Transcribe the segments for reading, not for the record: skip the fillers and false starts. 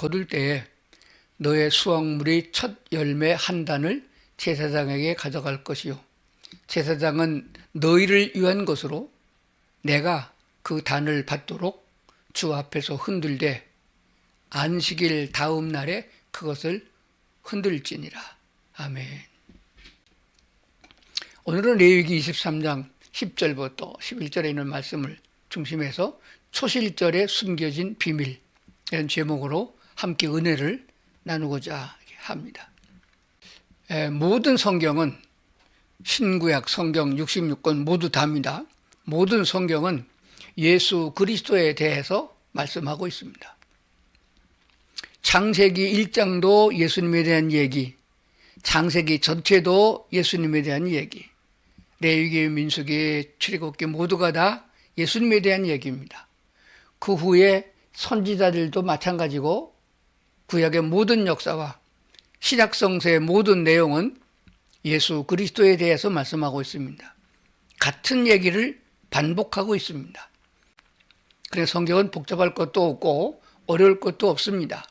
거둘 때에 너의 수확물이 첫 열매 한 단을 제사장에게 가져갈 것이요 제사장은 너희를 위한 것으로 내가 그 단을 받도록 주 앞에서 흔들되 안식일 다음 날에 그것을 흔들지니라. 아멘. 오늘은 레위기 23장 10절부터 11절에 있는 말씀을 중심해서 초실절에 숨겨진 비밀 이런 제목으로 함께 은혜를 나누고자 합니다. 모든 성경은 신구약 성경 66권 모두 답니다. 모든 성경은 예수 그리스도에 대해서 말씀하고 있습니다. 창세기 1장도 예수님에 대한 얘기, 창세기 전체도 예수님에 대한 얘기, 레위기, 민수기, 출애굽기 모두가 다 예수님에 대한 얘기입니다. 그 후에 선지자들도 마찬가지고 구약의 모든 역사와 신약성서의 모든 내용은 예수 그리스도에 대해서 말씀하고 있습니다. 같은 얘기를 반복하고 있습니다. 그래서 성경은 복잡할 것도 없고 어려울 것도 없습니다.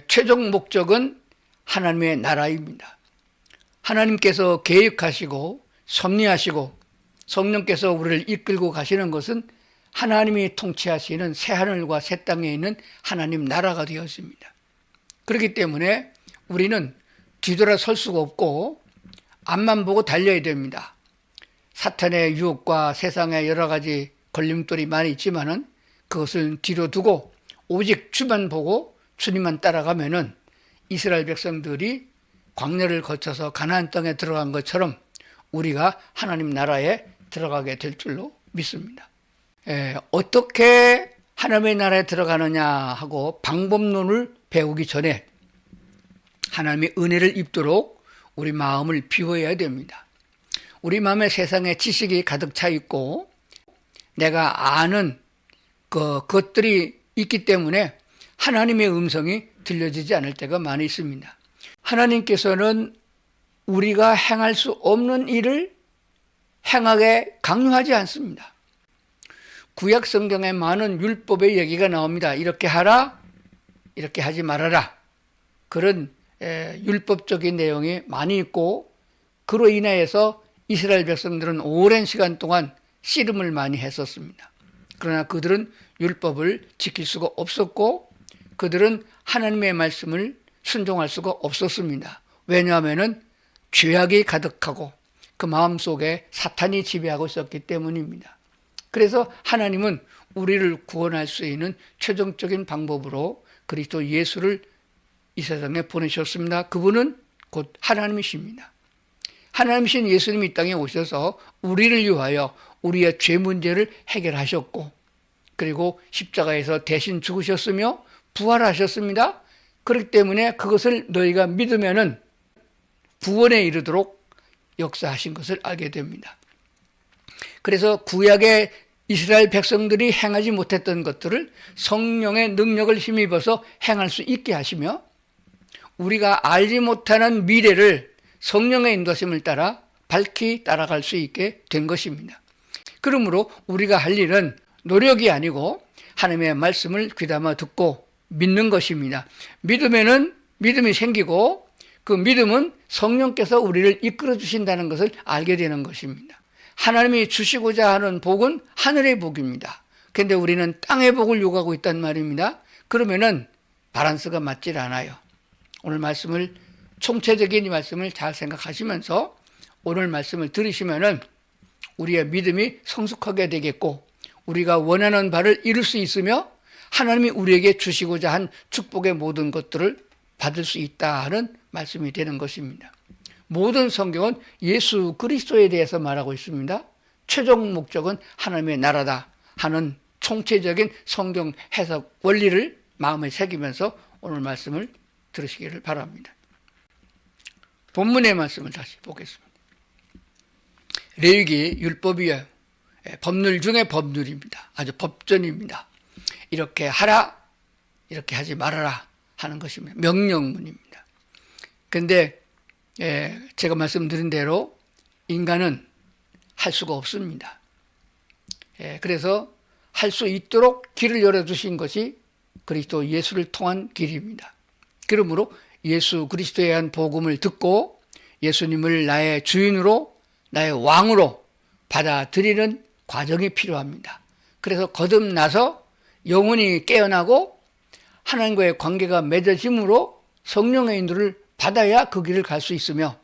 최종 목적은 하나님의 나라입니다. 하나님께서 계획하시고 섭리하시고 성령께서 우리를 이끌고 가시는 것은 하나님이 통치하시는 새하늘과 새 땅에 있는 하나님 나라가 되었습니다. 그렇기 때문에 우리는 뒤돌아 설 수가 없고 앞만 보고 달려야 됩니다. 사탄의 유혹과 세상의 여러 가지 걸림돌이 많이 있지만은 그것을 뒤로 두고 오직 주만 보고 주님만 따라가면은 이스라엘 백성들이 광야를 거쳐서 가나안 땅에 들어간 것처럼 우리가 하나님 나라에 들어가게 될 줄로 믿습니다. 어떻게 하나님의 나라에 들어가느냐 하고 방법론을 배우기 전에 하나님의 은혜를 입도록 우리 마음을 비워야 됩니다. 우리 마음에 세상의 지식이 가득 차 있고 내가 아는 것들이 있기 때문에 하나님의 음성이 들려지지 않을 때가 많이 있습니다. 하나님께서는 우리가 행할 수 없는 일을 행하게 강요하지 않습니다. 구약 성경에 많은 율법의 얘기가 나옵니다. 이렇게 하라, 이렇게 하지 말아라. 그런 율법적인 내용이 많이 있고 그로 인하여서 이스라엘 백성들은 오랜 시간 동안 씨름을 많이 했었습니다. 그러나 그들은 율법을 지킬 수가 없었고 그들은 하나님의 말씀을 순종할 수가 없었습니다. 왜냐하면 죄악이 가득하고 그 마음속에 사탄이 지배하고 있었기 때문입니다. 그래서 하나님은 우리를 구원할 수 있는 최종적인 방법으로 그리스도 예수를 이 세상에 보내셨습니다. 그분은 곧 하나님이십니다. 하나님이신 예수님이 이 땅에 오셔서 우리를 위하여 우리의 죄 문제를 해결하셨고 그리고 십자가에서 대신 죽으셨으며 부활하셨습니다. 그렇기 때문에 그것을 너희가 믿으면은 구원에 이르도록 역사하신 것을 알게 됩니다. 그래서 구약의 이스라엘 백성들이 행하지 못했던 것들을 성령의 능력을 힘입어서 행할 수 있게 하시며 우리가 알지 못하는 미래를 성령의 인도심을 따라 밝히 따라갈 수 있게 된 것입니다. 그러므로 우리가 할 일은 노력이 아니고 하나님의 말씀을 귀담아 듣고 믿는 것입니다. 믿으면은 믿음이 생기고 그 믿음은 성령께서 우리를 이끌어 주신다는 것을 알게 되는 것입니다. 하나님이 주시고자 하는 복은 하늘의 복입니다. 그런데 우리는 땅의 복을 요구하고 있단 말입니다. 그러면은 밸런스가 맞질 않아요. 오늘 말씀을 총체적인 이 말씀을 잘 생각하시면서 오늘 말씀을 들으시면은 우리의 믿음이 성숙하게 되겠고 우리가 원하는 바를 이룰 수 있으며 하나님이 우리에게 주시고자 한 축복의 모든 것들을 받을 수 있다 하는 말씀이 되는 것입니다. 모든 성경은 예수 그리스도에 대해서 말하고 있습니다. 최종 목적은 하나님의 나라다 하는 총체적인 성경 해석 원리를 마음에 새기면서 오늘 말씀을 들으시기를 바랍니다. 본문의 말씀을 다시 보겠습니다. 레위기 율법이에요. 법률 중에 법률입니다. 아주 법전입니다. 이렇게 하라, 이렇게 하지 말아라 하는 것입니다. 명령문입니다. 그런데 제가 말씀드린 대로 인간은 할 수가 없습니다. 그래서 할 수 있도록 길을 열어주신 것이 그리스도 예수를 통한 길입니다. 그러므로 예수 그리스도에 대한 복음을 듣고 예수님을 나의 주인으로 나의 왕으로 받아들이는 과정이 필요합니다. 그래서 거듭나서 영혼이 깨어나고 하나님과의 관계가 맺어짐으로 성령의 인도를 받아야 그 길을 갈 수 있으며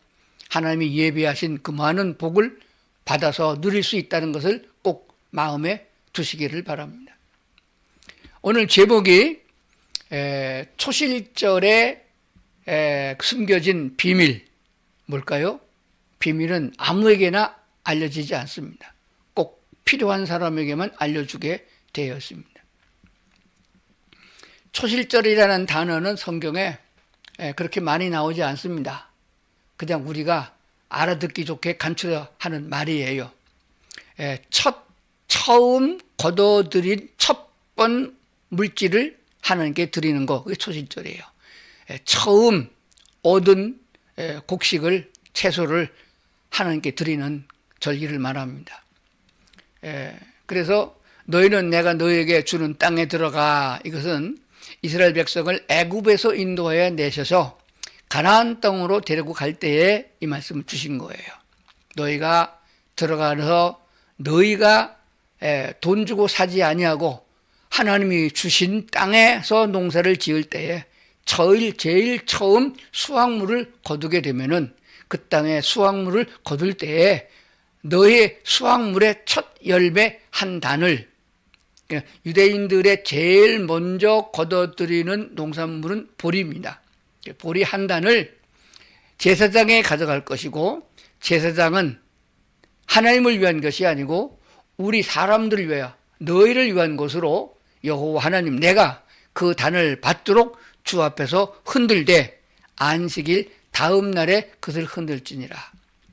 하나님이 예비하신 그 많은 복을 받아서 누릴 수 있다는 것을 꼭 마음에 두시기를 바랍니다. 오늘 제목이 초실절에 숨겨진 비밀, 뭘까요? 비밀은 아무에게나 알려지지 않습니다. 꼭 필요한 사람에게만 알려주게 되어 있습니다. 초실절이라는 단어는 성경에 그렇게 많이 나오지 않습니다. 그냥 우리가 알아듣기 좋게 간추려하는 말이에요. 처음 거둬들인 첫 번 물질을 하나님께 드리는 거, 그게 초실절이에요. 처음 얻은 곡식을, 채소를 하나님께 드리는 절기를 말합니다. 그래서 너희는 내가 너희에게 주는 땅에 들어가, 이것은 이스라엘 백성을 애굽에서 인도하여 내셔서 가나안 땅으로 데리고 갈 때에 이 말씀을 주신 거예요. 너희가 들어가서 너희가 돈 주고 사지 아니하고 하나님이 주신 땅에서 농사를 지을 때에 제일 처음 수확물을 거두게 되면은 그 땅에 수확물을 거둘 때에 너의 수확물의 첫 열매 한 단을, 유대인들의 제일 먼저 거둬들이는 농산물은 보리입니다. 보리 한 단을 제사장에 가져갈 것이고, 제사장은 하나님을 위한 것이 아니고 우리 사람들을 위하여 너희를 위한 것으로 여호와 하나님 내가 그 단을 받도록 주 앞에서 흔들되 안식일 다음 날에 그것을 흔들지니라.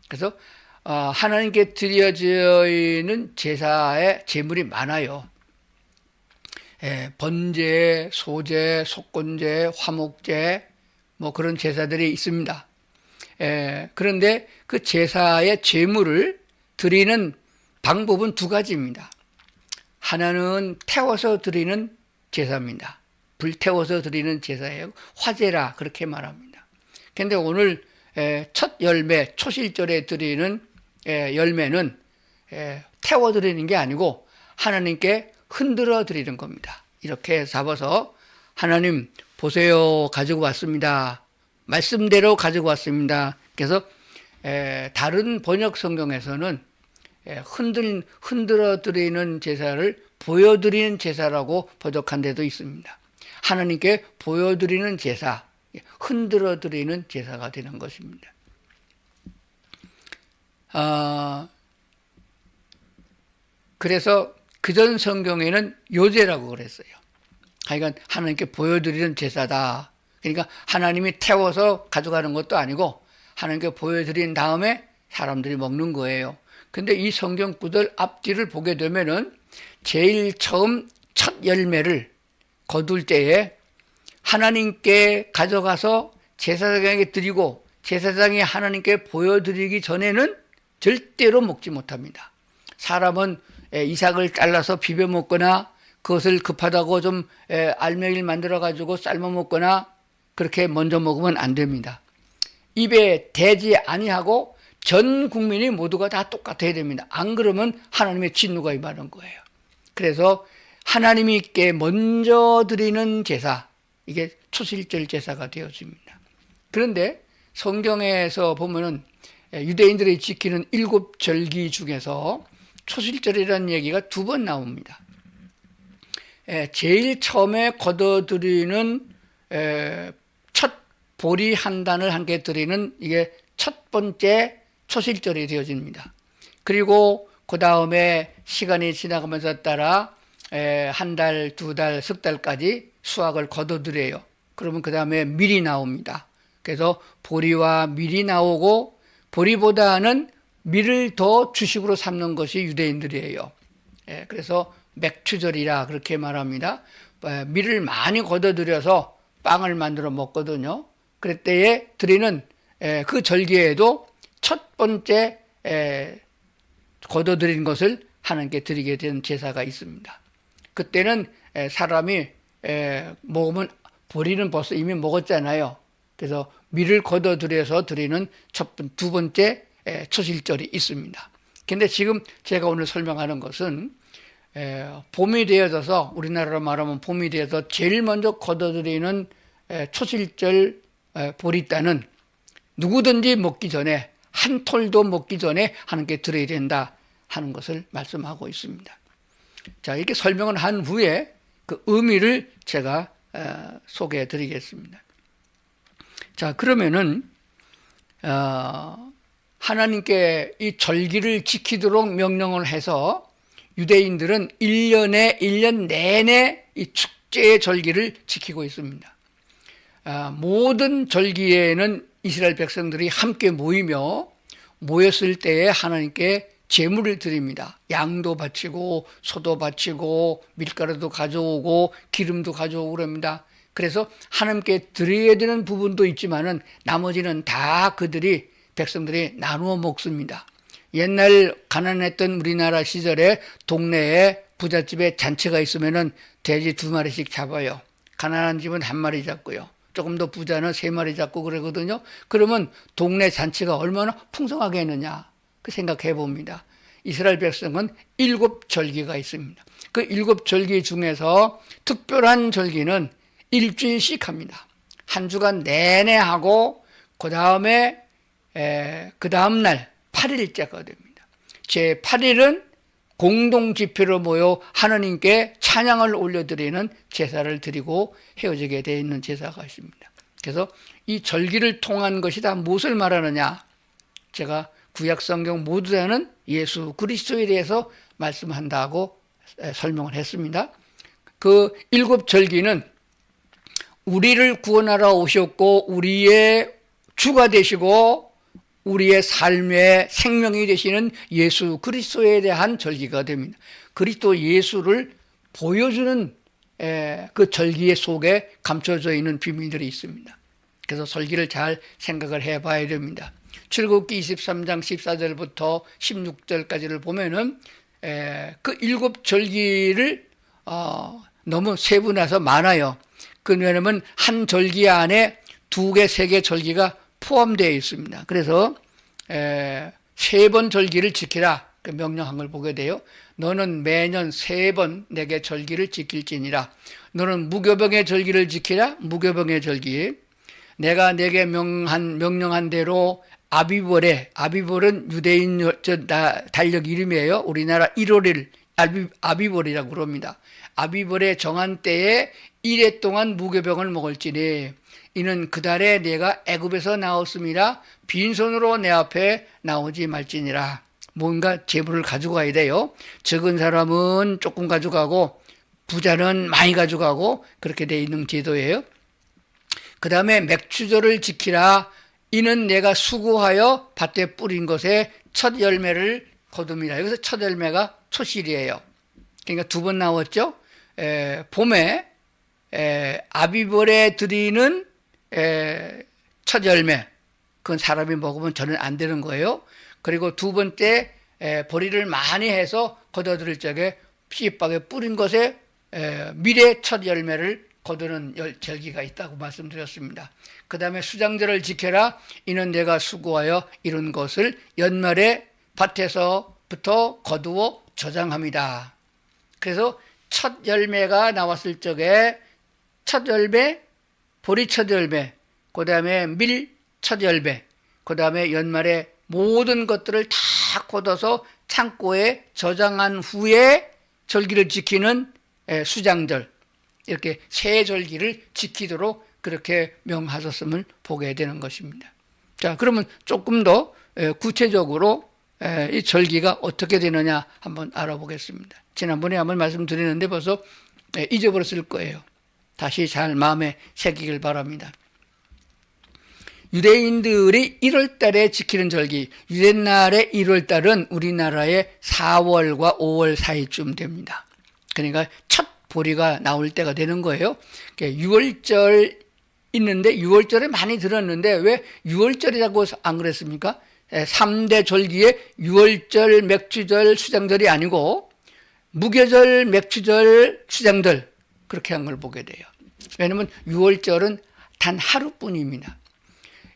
그래서 하나님께 드려져 있는 제사의 제물이 많아요. 번제, 소제, 속건제, 화목제, 뭐 그런 제사들이 있습니다. 그런데 그 제사의 제물을 드리는 방법은 두 가지입니다. 하나는 태워서 드리는 제사입니다. 불태워서 드리는 제사예요. 화제라 그렇게 말합니다. 그런데 오늘 첫 열매, 초실절에 드리는 열매는 태워 드리는 게 아니고 하나님께 흔들어 드리는 겁니다. 이렇게 잡아서 하나님 보세요, 가지고 왔습니다. 말씀대로 가지고 왔습니다. 그래서 다른 번역 성경에서는 흔들어 드리는 제사를 보여드리는 제사라고 번역한 데도 있습니다. 하나님께 보여드리는 제사, 흔들어 드리는 제사가 되는 것입니다. 그래서 그전 성경에는 요제라고 그랬어요. 하여간 하나님께 보여드리는 제사다. 그러니까 하나님이 태워서 가져가는 것도 아니고 하나님께 보여드린 다음에 사람들이 먹는 거예요. 근데 이 성경 구절 앞뒤를 보게 되면은 제일 처음 첫 열매를 거둘 때에 하나님께 가져가서 제사장에게 드리고 제사장이 하나님께 보여드리기 전에는 절대로 먹지 못합니다. 사람은 이삭을 잘라서 비벼 먹거나 그것을 급하다고 좀 알맹이를 만들어 가지고 삶아 먹거나 그렇게 먼저 먹으면 안 됩니다. 입에 대지 아니하고 전 국민이 모두가 다 똑같아야 됩니다. 안 그러면 하나님의 진노가 임하는 거예요. 그래서 하나님께 먼저 드리는 제사, 이게 초실절 제사가 되어집니다. 그런데 성경에서 보면은 유대인들이 지키는 7절기 중에서 초실절이라는 얘기가 2번 나옵니다. 제일 처음에 거둬들이는 첫 보리 한 단을 함께 드리는 이게 첫 번째 초실절이 되어집니다. 그리고 그 다음에 시간이 지나가면서 따라 한 달, 2달, 석 달까지 수확을 거둬들여요. 그러면 그 다음에 밀이 나옵니다. 그래서 보리와 밀이 나오고 보리보다는 밀을 더 주식으로 삼는 것이 유대인들이에요. 그래서 맥추절이라 그렇게 말합니다. 밀을 많이 거둬들여서 빵을 만들어 먹거든요. 그럴 때에 드리는 그 절기에도 첫 번째 거둬들인 것을 하나님께 드리게 되는 제사가 있습니다. 그때는 사람이 먹으면 보리는 벌써 이미 먹었잖아요. 그래서 밀을 걷어들여서 드리는 두 번째 초실절이 있습니다. 근데 지금 제가 오늘 설명하는 것은 봄이 되어져서, 우리나라로 말하면 봄이 되어서 제일 먼저 걷어들이는 초실절 보리따는 누구든지 먹기 전에, 한 톨도 먹기 전에 하나님께 드려야 된다 하는 것을 말씀하고 있습니다. 자, 이렇게 설명을 한 후에 그 의미를 제가 소개해 드리겠습니다. 자, 그러면은 하나님께 이 절기를 지키도록 명령을 해서 유대인들은 1년 내내 이 축제의 절기를 지키고 있습니다. 모든 절기에는 이스라엘 백성들이 함께 모였을 때에 하나님께 제물을 드립니다. 양도 바치고 소도 바치고 밀가루도 가져오고 기름도 가져오고 그럽니다. 그래서 하나님께 드려야 되는 부분도 있지만은 나머지는 다 백성들이 나누어 먹습니다. 옛날 가난했던 우리나라 시절에 동네에 부잣집에 잔치가 있으면은 돼지 2마리씩 잡아요. 가난한 집은 1마리 잡고요. 조금 더 부자는 3마리 잡고 그러거든요. 그러면 동네 잔치가 얼마나 풍성하게 했느냐 그 생각해 봅니다. 이스라엘 백성은 7절기가 있습니다. 그 7절기 중에서 특별한 절기는 일주일씩 합니다. 한 주간 내내 하고 그 다음에 그 다음 날 8일째가 됩니다. 제 8일은 공동집회로 모여 하나님께 찬양을 올려드리는 제사를 드리고 헤어지게 되어 있는 제사가 있습니다. 그래서 이 절기를 통한 것이 다 무엇을 말하느냐, 제가 구약성경 모두 다는 예수 그리스도에 대해서 말씀한다고 설명을 했습니다. 그 7절기는 우리를 구원하러 오셨고 우리의 주가 되시고 우리의 삶의 생명이 되시는 예수 그리스도에 대한 절기가 됩니다. 그리스도 예수를 보여주는 그 절기의 속에 감춰져 있는 비밀들이 있습니다. 그래서 절기를 잘 생각을 해봐야 됩니다. 출애굽기 23장 14절부터 16절까지를 보면은 그 7절기를 너무 세분해서 많아요. 왜냐하면 한 절기 안에 2개, 3개 절기가 포함되어 있습니다. 그래서 3번 절기를 지키라 그 명령한 걸 보게 돼요. 너는 매년 3번 내게 절기를 지킬지니라. 너는 무교병의 절기를 지키라. 무교병의 절기. 내가 내게 명령한 대로 아비벌은 유대인 달력 이름이에요. 우리나라 1월일 아비벌이라고 그럽니다. 아비벌의 정한 때에 1회 동안 무교병을 먹을지니 이는 그 달에 내가 애굽에서 나왔음이라 빈손으로 내 앞에 나오지 말지니라. 뭔가 재물을 가지고 가야 돼요. 적은 사람은 조금 가져가고 부자는 많이 가져가고 그렇게 돼 있는 제도예요. 그 다음에 맥추절을 지키라. 이는 내가 수고하여 밭에 뿌린 것에 첫 열매를 거둠이라. 여기서 첫 열매가 초실이에요. 그러니까 2번 나왔죠. 봄에 아비벌에 드리는 첫 열매, 그건 사람이 먹으면 저는 안 되는 거예요. 그리고 2번째 보리를 많이 해서 걷어들일 적에 씨박에 뿌린 것에 밀의 첫 열매를 거두는 절기가 있다고 말씀드렸습니다. 그 다음에 수장절을 지켜라. 이는 내가 수고하여 이룬 것을 연말에 밭에서부터 거두어 저장합니다. 그래서 첫 열매가 나왔을 적에 첫 열매, 보리 첫 열매, 그 다음에 밀 첫 열매, 그 다음에 연말에 모든 것들을 다 걷어서 창고에 저장한 후에 절기를 지키는 수장절, 이렇게 세 절기를 지키도록 그렇게 명하셨음을 보게 되는 것입니다. 자, 그러면 조금 더 구체적으로 이 절기가 어떻게 되느냐 한번 알아보겠습니다. 지난번에 한번 말씀드리는데 벌써 잊어버렸을 거예요. 다시 잘 마음에 새기길 바랍니다. 유대인들이 1월 달에 지키는 절기, 유대날의 1월 달은 우리나라의 4월과 5월 사이쯤 됩니다. 그러니까 첫 보리가 나올 때가 되는 거예요. 6월절 있는데 6월절에 많이 들었는데 왜 6월절이라고 안 그랬습니까? 3대 절기에 6월절, 맥주절, 수장절이 아니고 무교절, 맥주절, 수장절 그렇게 한 걸 보게 돼요. 왜냐하면 유월절은 단 하루뿐입니다.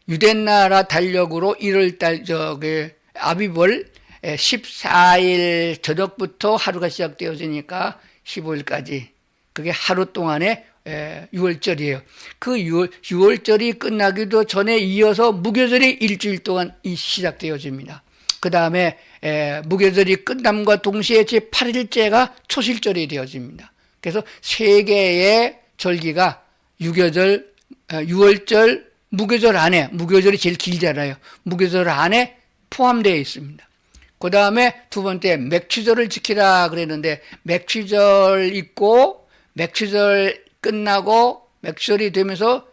유대나라 달력으로 1월달 아비벌 14일 저녁부터 하루가 시작되어지니까 15일까지 그게 하루 동안의 6월절이에요. 그 6월절이 끝나기도 전에 이어서 무교절이 일주일 동안 시작되어집니다. 그 다음에 무교절이 끝남과 동시에 제8일째가 초실절이 되어집니다. 그래서 세 개의 절기가 유교절, 6월절, 무교절 안에, 무교절이 제일 길잖아요. 무교절 안에 포함되어 있습니다. 그 다음에 두 번째 맥추절을 지키라 그랬는데, 맥추절 있고 맥추절 끝나고 맥추절이 되면서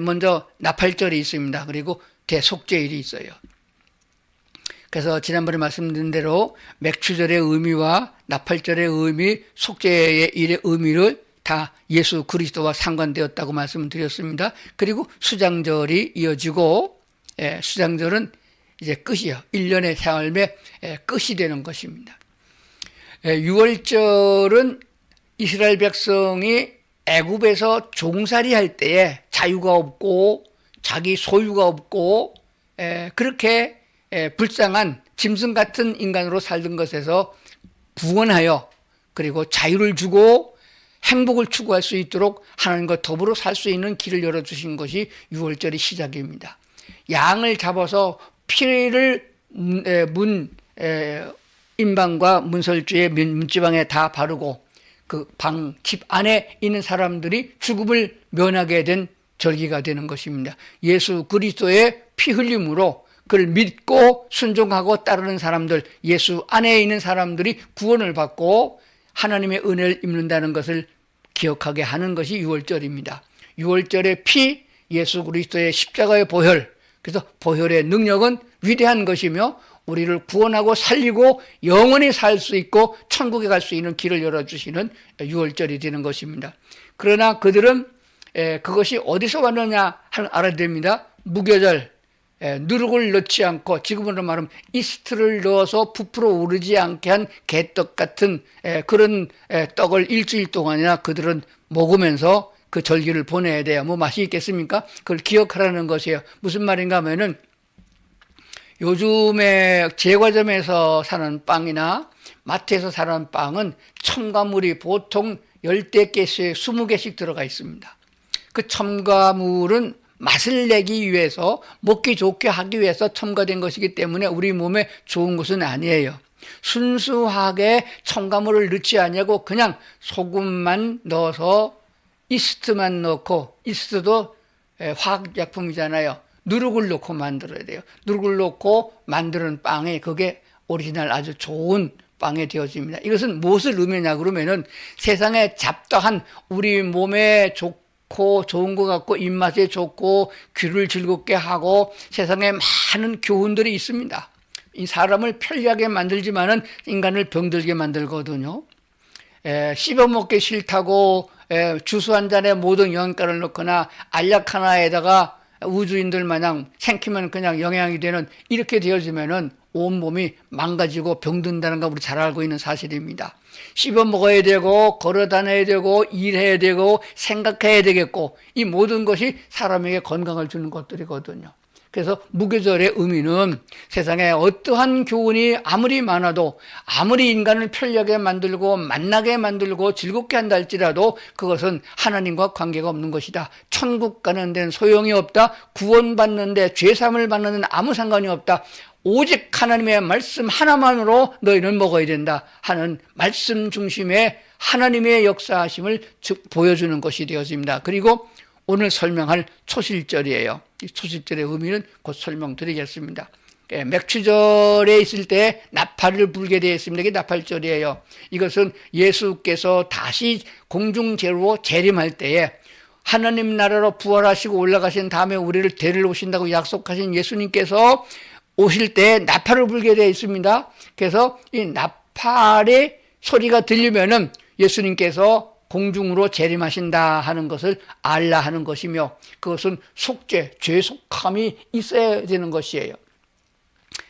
먼저 나팔절이 있습니다. 그리고 대속죄일이 있어요. 그래서 지난번에 말씀드린 대로 맥추절의 의미와 나팔절의 의미, 속죄의 일의 의미를 다 예수 그리스도와 상관되었다고 말씀을 드렸습니다. 그리고 수장절이 이어지고, 수장절은 이제 끝이요. 1년의 삶의 끝이 되는 것입니다. 6월절은 이스라엘 백성이 애굽에서 종살이 할 때에 자유가 없고 자기 소유가 없고 그렇게 불쌍한 짐승 같은 인간으로 살던 것에서 구원하여 그리고 자유를 주고 행복을 추구할 수 있도록 하나님과 더불어 살 수 있는 길을 열어주신 것이 6월절의 시작입니다. 양을 잡아서 피를 인방과 문설주의 문지방에 다 바르고 그 집 안에 있는 사람들이 죽음을 면하게 된 절기가 되는 것입니다. 예수 그리스도의 피 흘림으로 그를 믿고 순종하고 따르는 사람들, 예수 안에 있는 사람들이 구원을 받고 하나님의 은혜를 입는다는 것을 기억하게 하는 것이 6월절입니다. 6월절의 피, 예수 그리스도의 십자가의 보혈, 그래서 보혈의 능력은 위대한 것이며 우리를 구원하고 살리고 영원히 살 수 있고 천국에 갈 수 있는 길을 열어주시는 6월절이 되는 것입니다. 그러나 그들은 그것이 어디서 왔느냐 알아야 됩니다. 무교절, 누룩을 넣지 않고 지금으로 말하면 이스트를 넣어서 부풀어 오르지 않게 한 개떡 같은 그런 떡을 일주일 동안이나 그들은 먹으면서 그 절기를 보내야 돼요. 뭐 맛이 있겠습니까? 그걸 기억하라는 것이에요. 무슨 말인가 하면은 요즘에 제과점에서 사는 빵이나 마트에서 사는 빵은 첨가물이 보통 10개씩 20개씩 들어가 있습니다. 그 첨가물은 맛을 내기 위해서 먹기 좋게 하기 위해서 첨가된 것이기 때문에 우리 몸에 좋은 것은 아니에요. 순수하게 첨가물을 넣지 않냐고 그냥 소금만 넣어서 이스트만 넣고, 이스트도 화학약품이잖아요. 누룩을 넣고 만들어야 돼요. 누룩을 넣고 만드는 빵이 그게 오리지널 아주 좋은 빵이 되어집니다. 이것은 무엇을 의미하냐 그러면은 세상에 잡다한 우리 몸에 좋고 좋은 것 같고 입맛에 좋고 귀를 즐겁게 하고 세상에 많은 교훈들이 있습니다. 이 사람을 편리하게 만들지만은 인간을 병들게 만들거든요. 씹어먹기 싫다고 주스 한 잔에 모든 영양가를 넣거나 알약 하나에다가 우주인들 마냥 생기면 그냥 영양이 되는 이렇게 되어지면은 온몸이 망가지고 병든다는 거 우리 잘 알고 있는 사실입니다. 씹어 먹어야 되고 걸어 다녀야 되고 일해야 되고 생각해야 되겠고 이 모든 것이 사람에게 건강을 주는 것들이거든요. 그래서 무교절의 의미는 세상에 어떠한 교훈이 아무리 많아도 아무리 인간을 편리하게 만들고 만나게 만들고 즐겁게 한다 할지라도 그것은 하나님과 관계가 없는 것이다. 천국 가는 데는 소용이 없다. 구원받는 데 죄사함을 받는 데는 아무 상관이 없다. 오직 하나님의 말씀 하나만으로 너희는 먹어야 된다 하는 말씀 중심의 하나님의 역사하심을 보여주는 것이 되어집니다. 그리고 오늘 설명할 초실절이에요. 이 초실절의 의미는 곧 설명드리겠습니다. 맥추절에 있을 때 나팔을 불게 되어 있습니다. 이게 나팔절이에요. 이것은 예수께서 다시 공중제로 재림할 때에 하나님 나라로 부활하시고 올라가신 다음에 우리를 데리러 오신다고 약속하신 예수님께서 오실 때 나팔을 불게 되어 있습니다. 그래서 이 나팔의 소리가 들리면은 예수님께서 공중으로 재림하신다 하는 것을 알라 하는 것이며 그것은 속죄, 죄속함이 있어야 되는 것이에요.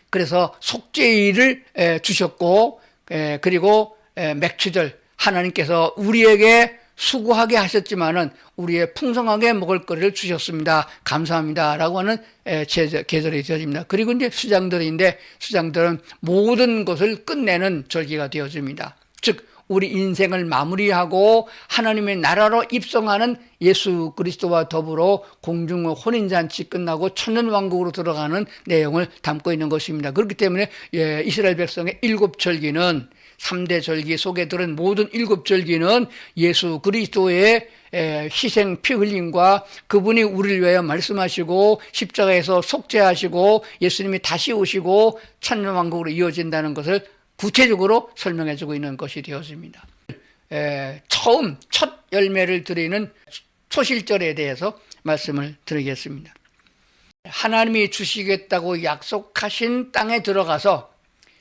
그래서 속죄일을 주셨고 그리고 맥추절 하나님께서 우리에게 수고하게 하셨지만은 우리의 풍성하게 먹을 거리를 주셨습니다. 감사합니다. 라고 하는 계절이 되어집니다. 그리고 이제 수장들인데 수장들은 모든 것을 끝내는 절기가 되어집니다. 즉, 우리 인생을 마무리하고 하나님의 나라로 입성하는 예수 그리스도와 더불어 공중의 혼인잔치 끝나고 천년왕국으로 들어가는 내용을 담고 있는 것입니다. 그렇기 때문에 이스라엘 백성의 7절기는 3대 절기 속에 들은 모든 7절기는 예수 그리스도의 희생 피 흘림과 그분이 우리를 위하여 말씀하시고 십자가에서 속죄하시고 예수님이 다시 오시고 천년왕국으로 이어진다는 것을 구체적으로 설명해주고 있는 것이 되었습니다. 처음 첫 열매를 드리는 초실절에 대해서 말씀을 드리겠습니다. 하나님이 주시겠다고 약속하신 땅에 들어가서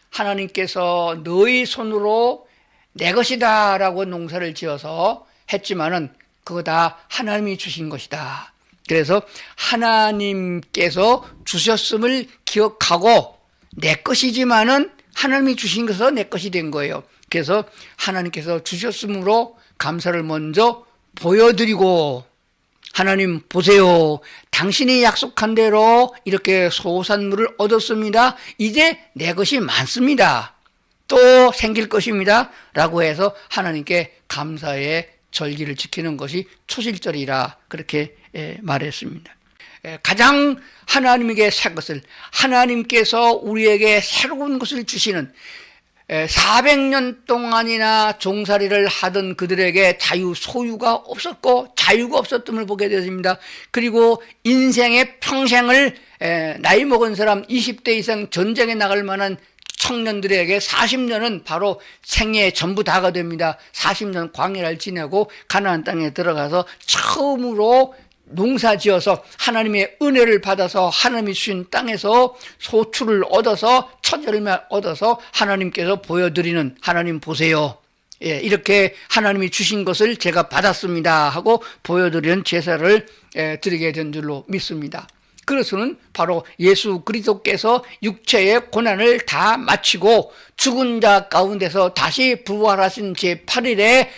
하나님께서 너희 손으로 내 것이다 라고 농사를 지어서 했지만은 그거 다 하나님이 주신 것이다. 그래서 하나님께서 주셨음을 기억하고 내 것이지만은 하나님이 주신 것은 내 것이 된 거예요. 그래서 하나님께서 주셨으므로 감사를 먼저 보여드리고 하나님 보세요. 당신이 약속한 대로 이렇게 소산물을 얻었습니다. 이제 내 것이 많습니다. 또 생길 것입니다. 라고 해서 하나님께 감사의 절기를 지키는 것이 초실절이라 그렇게 말했습니다. 가장 하나님에게 새 것을 하나님께서 우리에게 새로운 것을 주시는 400년 동안이나 종살이를 하던 그들에게 자유 소유가 없었고 자유가 없었음을 보게 되었습니다. 그리고 인생의 평생을 나이 먹은 사람 20대 이상 전쟁에 나갈 만한 청년들에게 40년은 바로 생애의 전부 다가 됩니다. 40년 광야를 지내고 가나안 땅에 들어가서 처음으로 농사지어서 하나님의 은혜를 받아서 하나님이 주신 땅에서 소출을 얻어서 첫 열매 얻어서 하나님께서 보여드리는 하나님 보세요. 이렇게 하나님이 주신 것을 제가 받았습니다 하고 보여드리는 제사를 드리게 된 줄로 믿습니다. 그것은 바로 예수 그리스도께서 육체의 고난을 다 마치고 죽은 자 가운데서 다시 부활하신 제8일에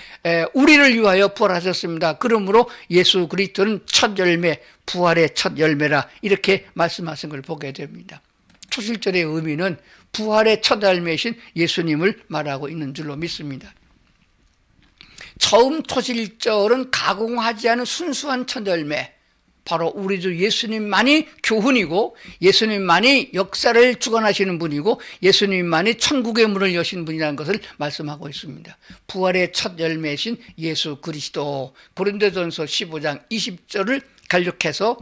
우리를 위하여 부활하셨습니다. 그러므로 예수 그리스도는 첫 열매, 부활의 첫 열매라 이렇게 말씀하신 걸 보게 됩니다. 초실절의 의미는 부활의 첫 열매이신 예수님을 말하고 있는 줄로 믿습니다. 처음 초실절은 가공하지 않은 순수한 첫 열매, 바로 우리 주 예수님만이 교훈이고 예수님만이 역사를 주관하시는 분이고 예수님만이 천국의 문을 여신 분이라는 것을 말씀하고 있습니다. 부활의 첫 열매이신 예수 그리스도, 고린도전서 15장 20절을 간략해서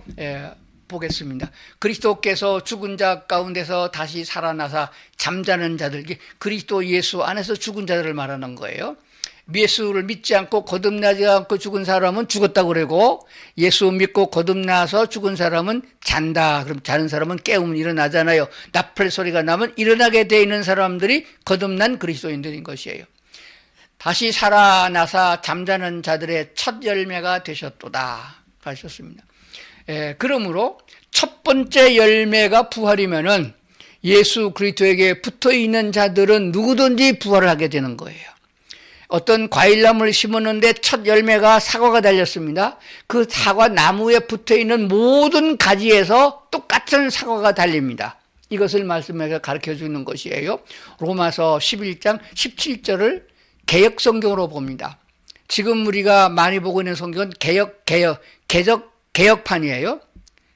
보겠습니다. 그리스도께서 죽은 자 가운데서 다시 살아나사 잠자는 자들, 그리스도 예수 안에서 죽은 자들을 말하는 거예요. 예수를 믿지 않고 거듭나지 않고 죽은 사람은 죽었다고 그러고 예수 믿고 거듭나서 죽은 사람은 잔다. 그럼 자는 사람은 깨우면 일어나잖아요. 나팔 소리가 나면 일어나게 돼 있는 사람들이 거듭난 그리스도인들인 것이에요. 다시 살아나사 잠자는 자들의 첫 열매가 되셨도다 하셨습니다. 그러므로 첫 번째 열매가 부활이면은 예수 그리스도에게 붙어 있는 자들은 누구든지 부활을 하게 되는 거예요. 어떤 과일나무를 심었는데 첫 열매가 사과가 달렸습니다. 그 사과 나무에 붙어있는 모든 가지에서 똑같은 사과가 달립니다. 이것을 말씀해서 가르쳐주는 것이에요. 로마서 11장 17절을 개역성경으로 봅니다. 지금 우리가 많이 보고 있는 성경은 개역판이에요.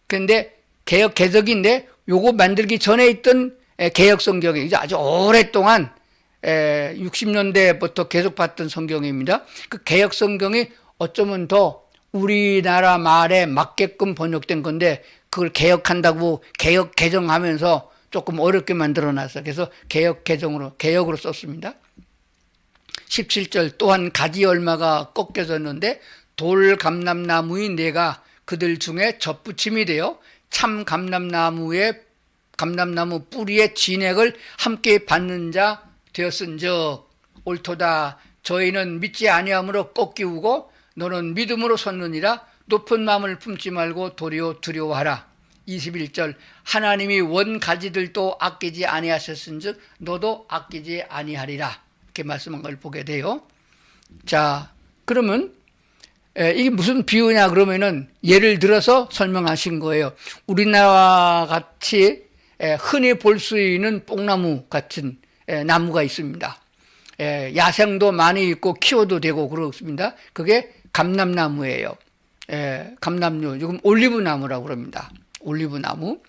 그런데 개적인데 요거 만들기 전에 있던 개역성경이 아주 오랫동안 60년대부터 계속 봤던 성경입니다. 그 개역 성경이 어쩌면 더 우리나라 말에 맞게끔 번역된 건데 그걸 개혁한다고 개혁 개정하면서 조금 어렵게 만들어놨어요. 그래서 개혁으로 썼습니다. 17절 또한 가지 얼마가 꺾여졌는데 돌감람나무인 내가 그들 중에 젖붙임이 되어 참 감람나무 뿌리의 진액을 함께 받는 자 되었은즉 옳도다. 저희는 믿지 아니함으로 꺾이우고 너는 믿음으로 섰느니라. 높은 마음을 품지 말고 도리어 두려워하라. 21절 하나님이 원 가지들도 아끼지 아니하셨은즉 너도 아끼지 아니하리라. 이렇게 말씀한 걸 보게 돼요. 자, 그러면 이게 무슨 비유냐 그러면은 예를 들어서 설명하신 거예요. 우리나라와 같이 흔히 볼 수 있는 뽕나무 같은 나무가 있습니다. 야생도 많이 있고 키워도 되고 그렇습니다. 그게 감람나무예요. 감람류, 지금 올리브나무라고 그럽니다. 올리브나무.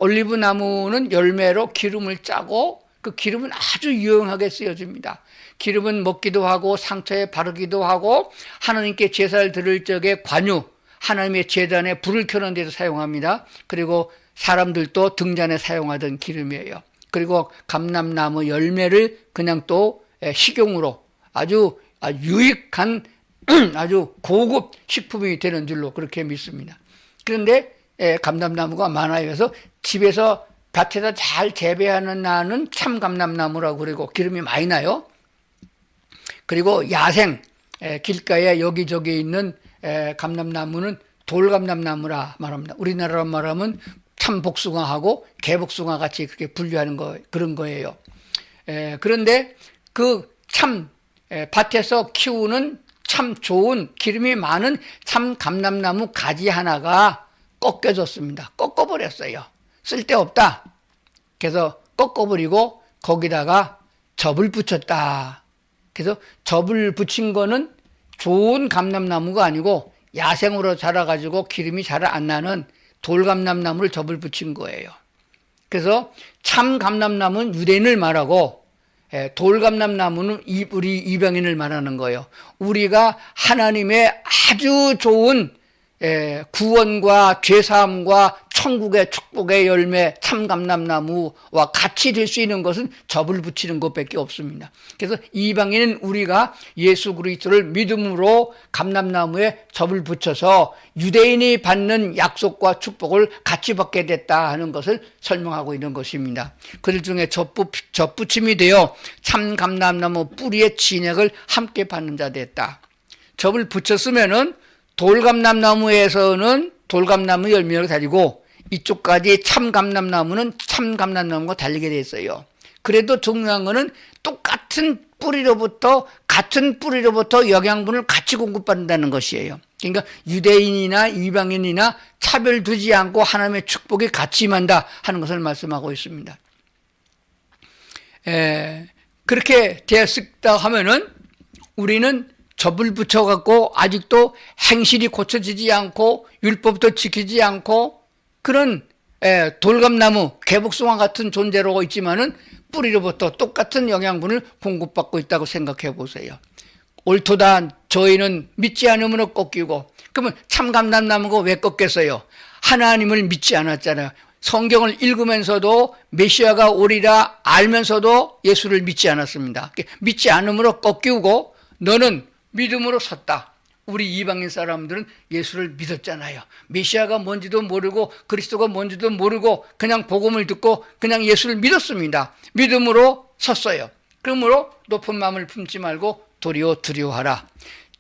올리브나무는 열매로 기름을 짜고 그 기름은 아주 유용하게 쓰여집니다. 기름은 먹기도 하고 상처에 바르기도 하고 하나님께 제사를 드릴 적에 관유, 하나님의 제단에 불을 켜는 데도 사용합니다. 그리고 사람들도 등잔에 사용하던 기름이에요. 그리고 감람나무 열매를 그냥 또 식용으로 아주 유익한 아주 고급 식품이 되는 줄로 그렇게 믿습니다. 그런데 감람나무가 많아요. 그래서 집에서 밭에서 잘 재배하는 나는 참 감람나무라고 그러고 기름이 많이 나요. 그리고 야생 길가에 여기저기 있는 감람나무는 돌감람나무라 말합니다. 우리나라로 말하면 참복숭아하고 개복숭아 같이 그렇게 분류하는 그런 거예요. 그런데 그 참 밭에서 키우는 참 좋은 기름이 많은 참 감람나무 가지 하나가 꺾여졌습니다. 꺾어버렸어요. 쓸데없다. 그래서 꺾어버리고 거기다가 접을 붙였다. 그래서 접을 붙인 거는 좋은 감람나무가 아니고 야생으로 자라가지고 기름이 잘 안 나는 돌감람나무를 접을 붙인 거예요. 그래서 참 감람나무는 유대인을 말하고 돌감람나무는 우리 이방인을 말하는 거예요. 우리가 하나님의 아주 좋은 구원과 죄사함과 천국의 축복의 열매 참감람나무와 같이 될 수 있는 것은 접을 붙이는 것밖에 없습니다. 그래서 이방인은 우리가 예수 그리스도를 믿음으로 감람나무에 접을 붙여서 유대인이 받는 약속과 축복을 같이 받게 됐다 하는 것을 설명하고 있는 것입니다. 그들 중에 접붙임이 되어 참감람나무 뿌리의 진액을 함께 받는 자 됐다. 접을 붙였으면은 돌감람나무에서는 돌감나무 열매를 달리고 이쪽까지 참감람나무는 참감람나무가 달리게 돼 있어요. 그래도 중요한 거는 똑같은 같은 뿌리로부터 영양분을 같이 공급받는다는 것이에요. 그러니까 유대인이나 이방인이나 차별 두지 않고 하나님의 축복이 같이 임한다 하는 것을 말씀하고 있습니다. 그렇게 되었다 하면은 우리는 접을 붙여갖고 아직도 행실이 고쳐지지 않고 율법도 지키지 않고 그런 돌감나무, 개복숭아 같은 존재로 있지만은 뿌리로부터 똑같은 영양분을 공급받고 있다고 생각해 보세요. 옳도다 저희는 믿지 않으므로 꺾이고 그러면 참감람나무가 왜 꺾였어요? 하나님을 믿지 않았잖아요. 성경을 읽으면서도 메시아가 오리라 알면서도 예수를 믿지 않았습니다. 믿지 않으므로 꺾이고 너는 믿음으로 섰다. 우리 이방인 사람들은 예수를 믿었잖아요. 메시아가 뭔지도 모르고 그리스도가 뭔지도 모르고 그냥 복음을 듣고 그냥 예수를 믿었습니다. 믿음으로 섰어요. 그러므로 높은 마음을 품지 말고 도리어 두려워하라.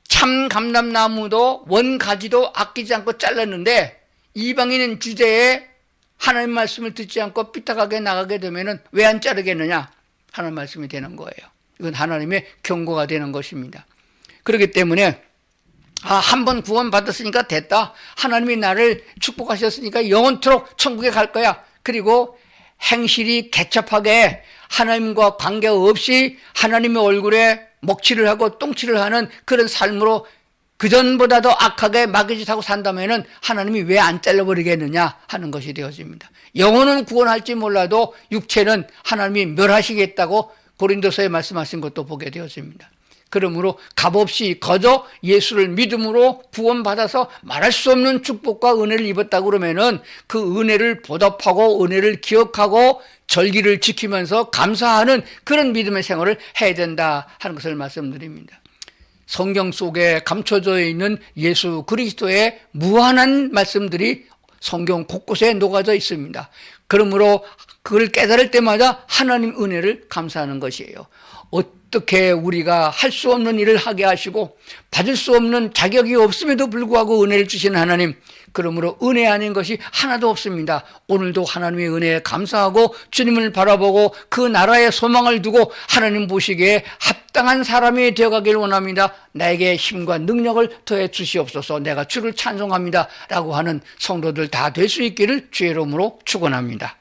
참 감람나무도 원가지도 아끼지 않고 잘랐는데 이방인은 주제에 하나님 말씀을 듣지 않고 삐딱하게 나가게 되면 왜 안 자르겠느냐 하는 말씀이 되는 거예요. 이건 하나님의 경고가 되는 것입니다. 그렇기 때문에 한 번 구원 받았으니까 됐다. 하나님이 나를 축복하셨으니까 영원토록 천국에 갈 거야. 그리고 행실이 개첩하게 하나님과 관계없이 하나님의 얼굴에 먹칠을 하고 똥칠을 하는 그런 삶으로 그전보다 더 악하게 마귀짓하고 산다면 하나님이 왜 안 잘라버리겠느냐 하는 것이 되어집니다. 영혼은 구원할지 몰라도 육체는 하나님이 멸하시겠다고 고린도서에 말씀하신 것도 보게 되어집니다. 그러므로 값없이 거저 예수를 믿음으로 구원받아서 말할 수 없는 축복과 은혜를 입었다고 그러면은 그 은혜를 보답하고 은혜를 기억하고 절기를 지키면서 감사하는 그런 믿음의 생활을 해야 된다 하는 것을 말씀드립니다. 성경 속에 감춰져 있는 예수 그리스도의 무한한 말씀들이 성경 곳곳에 녹아져 있습니다. 그러므로 그걸 깨달을 때마다 하나님 은혜를 감사하는 것이에요. 어떻게 우리가 할 수 없는 일을 하게 하시고 받을 수 없는 자격이 없음에도 불구하고 은혜를 주시는 하나님, 그러므로 은혜 아닌 것이 하나도 없습니다. 오늘도 하나님의 은혜에 감사하고 주님을 바라보고 그 나라의 소망을 두고 하나님 보시기에 합당한 사람이 되어가길 원합니다. 나에게 힘과 능력을 더해 주시옵소서. 내가 주를 찬송합니다 라고 하는 성도들 다 될 수 있기를 주의 이름으로 축원합니다.